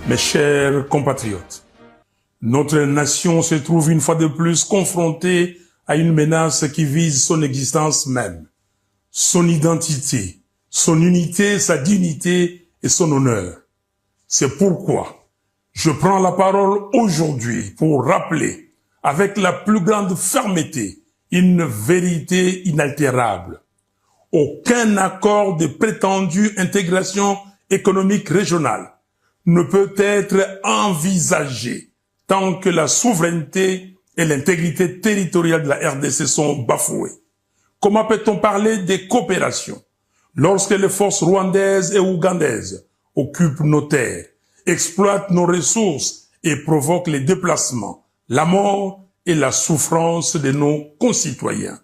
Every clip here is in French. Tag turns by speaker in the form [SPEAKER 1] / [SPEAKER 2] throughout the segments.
[SPEAKER 1] Mes chers compatriotes, notre nation se trouve une fois de plus confrontée à une menace qui vise son existence même, son identité, son unité, sa dignité et son honneur. C'est pourquoi je prends la parole aujourd'hui pour rappeler avec la plus grande fermeté une vérité inaltérable. Aucun accord de prétendue intégration économique régionale ne peut être envisagé tant que la souveraineté et l'intégrité territoriale de la RDC sont bafouées. Comment peut-on parler de coopération lorsque les forces rwandaises et ougandaises occupent nos terres, exploitent nos ressources et provoquent les déplacements, la mort et la souffrance de nos concitoyens?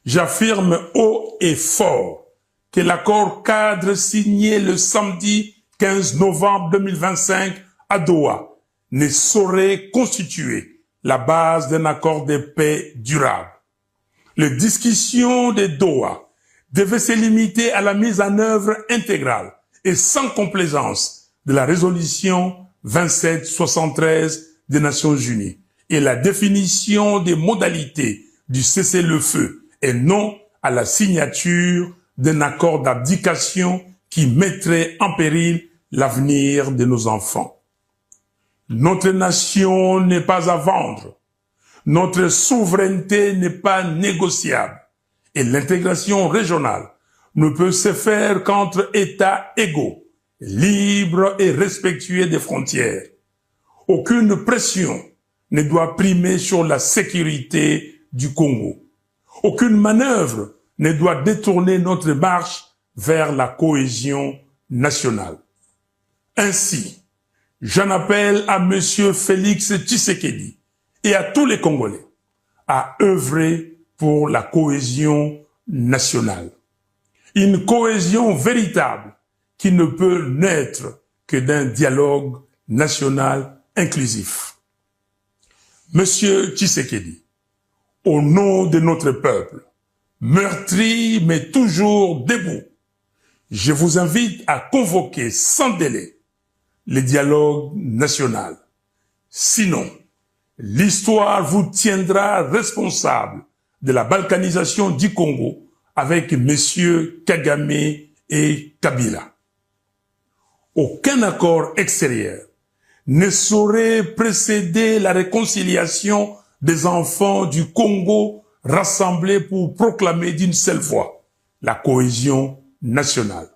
[SPEAKER 1] J'affirme haut et fort que l'accord cadre signé le samedi 15 novembre 2025 à Doha ne saurait constituer la base d'un accord de paix durable. Les discussions de Doha devaient se limiter à la mise en œuvre intégrale et sans complaisance de la résolution 2773 des Nations Unies et la définition des modalités du cessez-le-feu et non à la signature d'un accord d'abdication qui mettrait en péril l'avenir de nos enfants. Notre nation n'est pas à vendre. Notre souveraineté n'est pas négociable. Et l'intégration régionale ne peut se faire qu'entre États égaux, libres et respectueux des frontières. Aucune pression ne doit primer sur la sécurité du Congo. Aucune manœuvre ne doit détourner notre marche vers la cohésion nationale. Ainsi, j'en appelle à Monsieur Félix Tshisekedi et à tous les Congolais à œuvrer pour la cohésion nationale. Une cohésion véritable qui ne peut naître que d'un dialogue national inclusif. Monsieur Tshisekedi, au nom de notre peuple, meurtri mais toujours debout, je vous invite à convoquer sans délai le dialogue national. Sinon, l'histoire vous tiendra responsable de la balkanisation du Congo avec messieurs Kagame et Kabila. Aucun accord extérieur ne saurait précéder la réconciliation des enfants du Congo rassemblés pour proclamer d'une seule voix la cohésion nationale.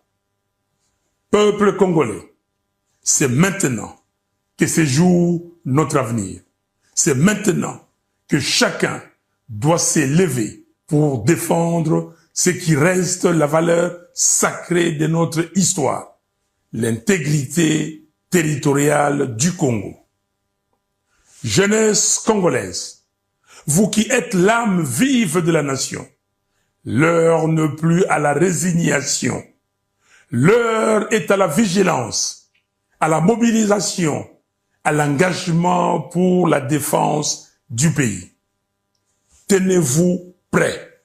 [SPEAKER 1] Peuple congolais, c'est maintenant que se joue notre avenir. C'est maintenant que chacun doit s'élever pour défendre ce qui reste la valeur sacrée de notre histoire, l'intégrité territoriale du Congo. Jeunesse congolaise, vous qui êtes l'âme vive de la nation, l'heure n'est plus à la résignation, l'heure est à la vigilance, à la mobilisation, à l'engagement pour la défense du pays. Tenez-vous prêts.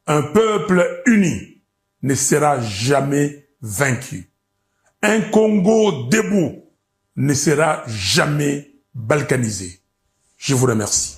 [SPEAKER 1] Un peuple uni ne sera jamais vaincu. Un Congo debout ne sera jamais balkanisé. Je vous remercie.